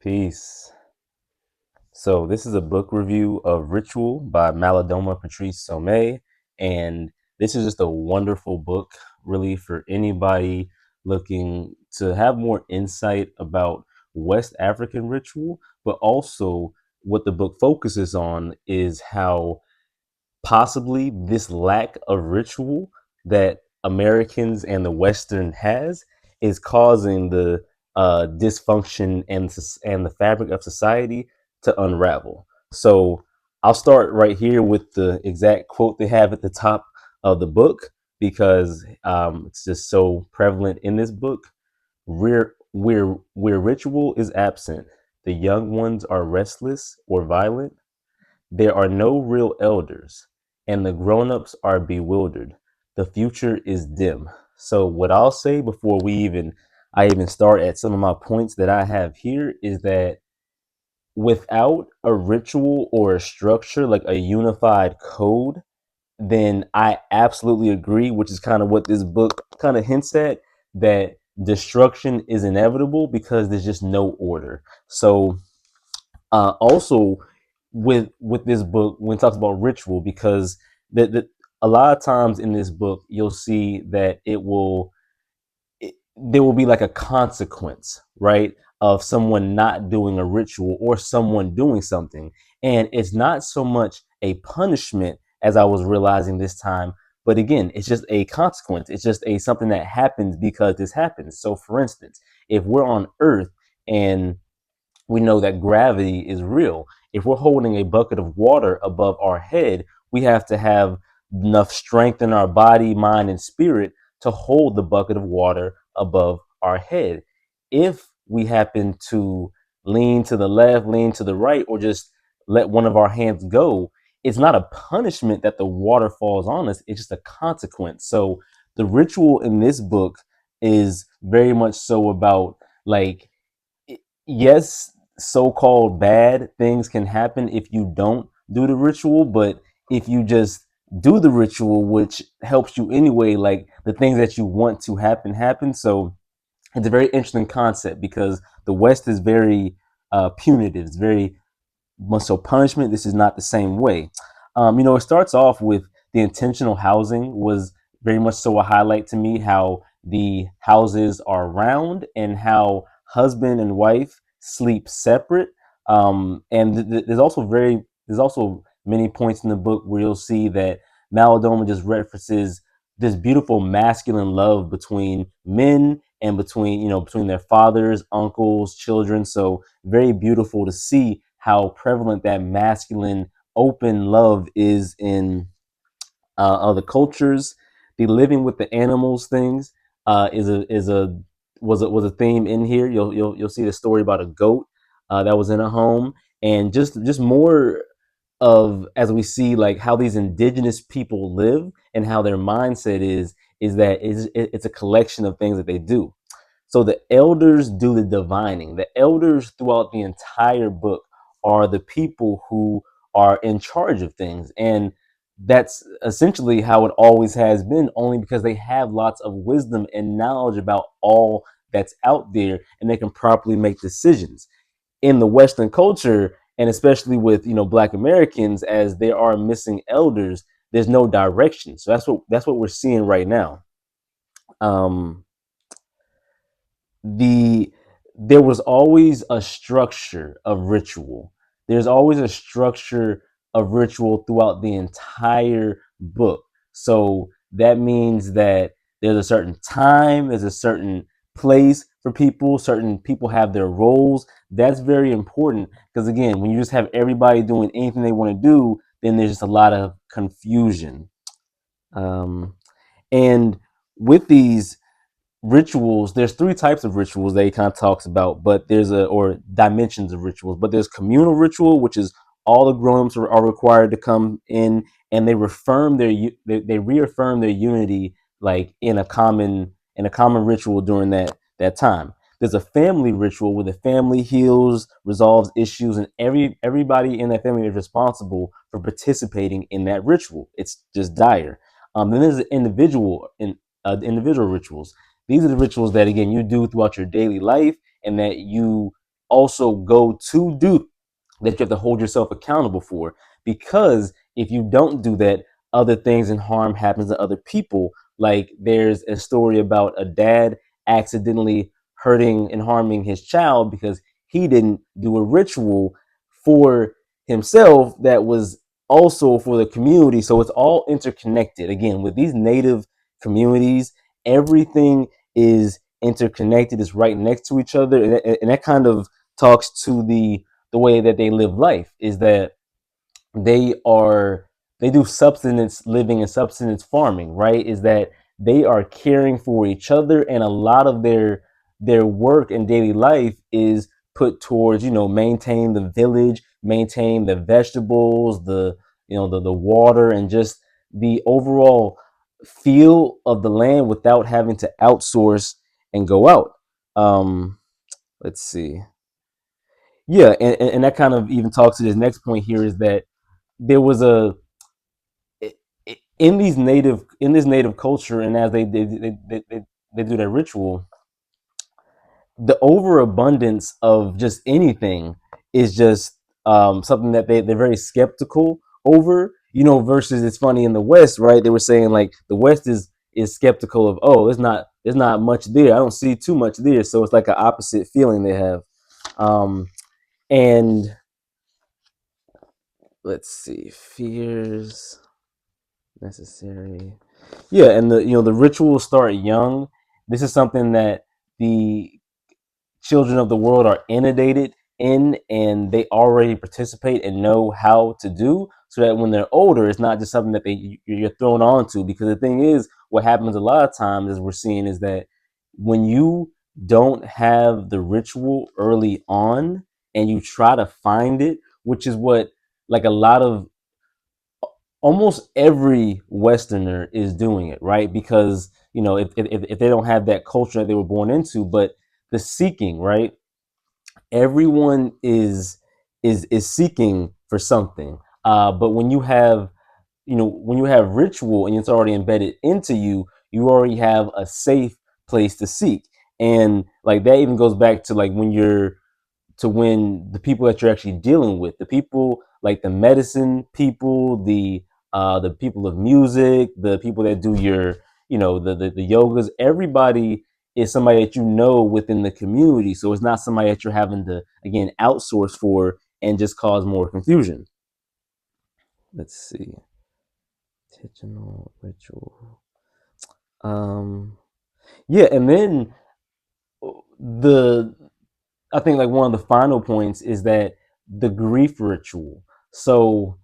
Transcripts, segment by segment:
Peace. So this is a book review of Ritual by Malidoma, Patrice, and this is just a wonderful book, really, for anybody looking to have more insight about West African ritual, but also what the book focuses on is how possibly this lack of ritual that Americans and the Western has is causing the dysfunction and the fabric of society to unravel. So I'll start right here with the exact quote they have at the top of the book because it's just so prevalent in this book. Where ritual is absent, the young ones are restless or violent. There are no real elders, and the grown-ups are bewildered. The future is dim. So what I'll say before I even start at some of my points that I have here is that without a ritual or a structure, like a unified code, then I absolutely agree, which is kind of what this book kind of hints at, that destruction is inevitable because there's just no order. So also with this book when it talks about ritual, because a lot of times in this book you'll see that there will be like a consequence, right, of someone not doing a ritual or someone doing something, and it's not so much a punishment as I was realizing this time, but again, it's just a consequence. It's just a something that happens because this happens. So for instance, if we're on earth and we know that gravity is real. If we're holding a bucket of water above our head, we have to have enough strength in our body, mind, and spirit to hold the bucket of water above our head. If we happen to lean to the left, lean to the right, or just let one of our hands go, it's not a punishment that the water falls on us, it's just a consequence. So the ritual in this book is very much so about, like, yes, so-called bad things can happen if you don't do the ritual, but if you just do the ritual, which helps you anyway, like the things that you want to happen. So it's a very interesting concept because the West is very punitive. It's very much so punishment. This is not the same way. It starts off with the intentional housing was very much so a highlight to me, how the houses are round and how husband and wife sleep separate. There's also many points in the book where you'll see that Malidoma just references this beautiful masculine love between men and between their fathers, uncles, children. So very beautiful to see how prevalent that masculine open love is in other cultures. The living with the animals things is a was a theme in here. You'll see the story about a goat that was in a home, and just more of, as we see, like how these indigenous people live and how their mindset is that it's a collection of things that they do. So the elders do the divining. The elders throughout the entire book are the people who are in charge of things. And that's essentially how it always has been, only because they have lots of wisdom and knowledge about all that's out there and they can properly make decisions. In the Western culture, and especially with Black Americans, as there are missing elders, there's no direction. So that's what we're seeing right now. Um, the There was always a structure of ritual. There's always a structure of ritual throughout the entire book. So that means that there's a certain time, there's a certain place for people, certain people have their roles. That's very important because, again, when you just have everybody doing anything they want to do, then there's just a lot of confusion. Um, and with these rituals, there's three types of rituals that he kind of talks about, but or dimensions of rituals. But there's communal ritual, which is all the grown-ups are required to come in, and they reaffirm their unity, like in a common ritual during that time. There's a family ritual where the family heals, resolves issues, and everybody in that family is responsible for participating in that ritual. It's just dire. Then there's the individual rituals. These are the rituals that, again, you do throughout your daily life and that you also go to do, that you have to hold yourself accountable for. Because if you don't do that, other things and harm happens to other people. Like there's a story about a dad accidentally hurting and harming his child because he didn't do a ritual for himself that was also for the community. So it's all interconnected. Again, with these native communities, everything is interconnected, it's right next to each other. And that kind of talks to the way that they live life, is that they are they do subsistence living and subsistence farming, right? Is that they are caring for each other, and a lot of their work and daily life is put towards, maintain the village, maintain the vegetables, the water, and just the overall feel of the land without having to outsource and go out. um let's see. Yeah, and that kind of even talks to this next point here, is that there was a in this native culture, and as they do their ritual, the overabundance of just anything is just something that they're very skeptical over. Versus, it's funny, in the West, right? They were saying like the West is skeptical of, oh, there's not much there. I don't see too much there. So it's like an opposite feeling they have. And let's see, fears necessary. Yeah, and the rituals start young. This is something that the children of the world are inundated in, and they already participate and know how to do, so that when they're older, it's not just something that you're thrown onto. Because the thing is, what happens a lot of times, as we're seeing, is that when you don't have the ritual early on and you try to find it, which is what, like, a lot of almost every Westerner is doing it, right? Because if they don't have that culture that they were born into, but the seeking, right? Everyone is seeking for something. But when you have ritual and it's already embedded into you, you already have a safe place to seek. And like that even goes back to like when the people that you're actually dealing with, the people like the medicine people, the people of music, the people that do your, the yogas, everybody is somebody that within the community. So it's not somebody that you're having to, again, outsource for and just cause more confusion. Let's see. Intentional ritual. Yeah, and then the I think like one of the final points is that the grief ritual. So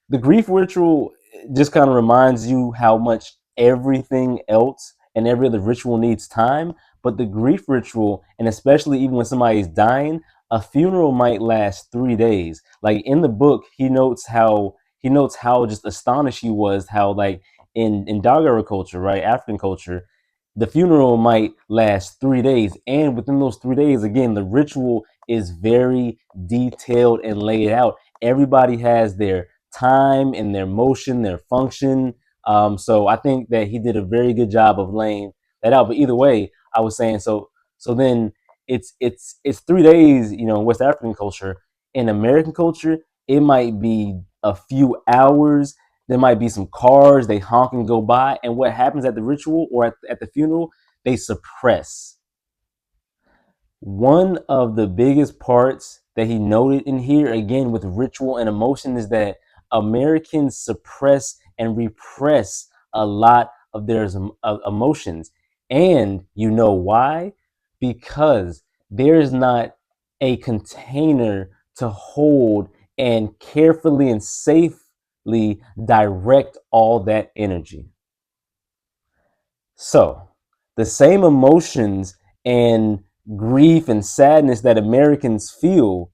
the grief ritual just kind of reminds you how much everything else and every other ritual needs time. But the grief ritual, and especially even when somebody's dying, a funeral might last 3 days. Like in the book, he notes how just astonished he was how, like, in Dagara culture, right, African culture, the funeral might last 3 days, and within those 3 days, again, the ritual is very detailed and laid out. Everybody has their time and their motion, their function. So I think that he did a very good job of laying that out. But either way, I was saying, so then it's 3 days, in West African culture. In American culture, it might be a few hours. There might be some cars, they honk and go by. And what happens at the ritual or at the funeral, they suppress. One of the biggest parts that he noted in here, again, with ritual and emotion, is that Americans suppress and repress a lot of their emotions. And you know why? Because there's not a container to hold and carefully and safely direct all that energy. So, the same emotions and grief and sadness that Americans feel,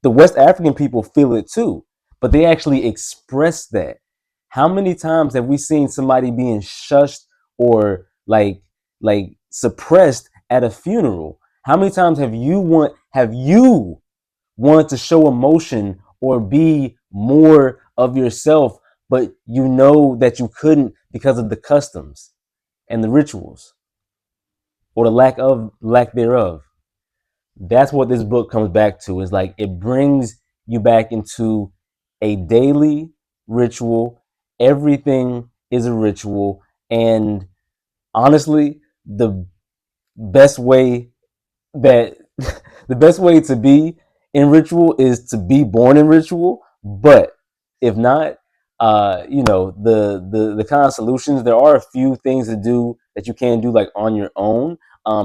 the West African people feel it too, but they actually express that. How many times have we seen somebody being shushed or like suppressed at a funeral? How many times have you wanted to show emotion or be more of yourself, but you know that you couldn't because of the customs and the rituals, or the lack thereof? That's what this book comes back to. Is like it brings you back into a daily ritual. Everything is a ritual, and honestly, the best way that the best way to be in ritual is to be born in ritual. But if not, the kind of solutions, there are a few things to do that you can do like on your own.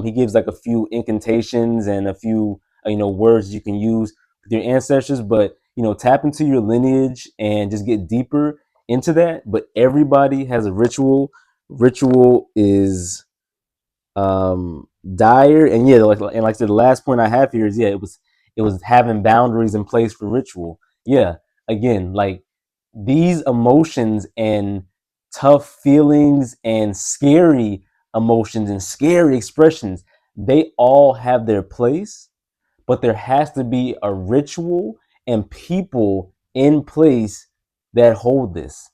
He gives like a few incantations and a few words you can use with your ancestors, but tap into your lineage and just get deeper into that. But everybody has a ritual. Ritual is dire, and yeah, like I said, the last point I have here is, yeah, it was having boundaries in place for ritual. Yeah, again, like these emotions and tough feelings and scary emotions and scary expressions, they all have their place, but there has to be a ritual and people in place that hold this.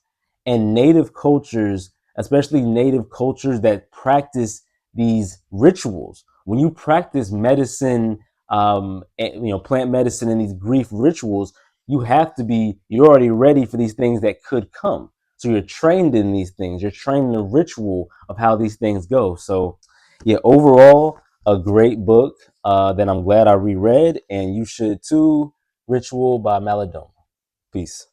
And native cultures, especially native cultures that practice these rituals, when you practice medicine, plant medicine and these grief rituals, you're already ready for these things that could come. So you're trained in these things. You're trained in the ritual of how these things go. So, yeah, overall, a great book that I'm glad I reread, and you should too. Ritual by Malidoma. Peace.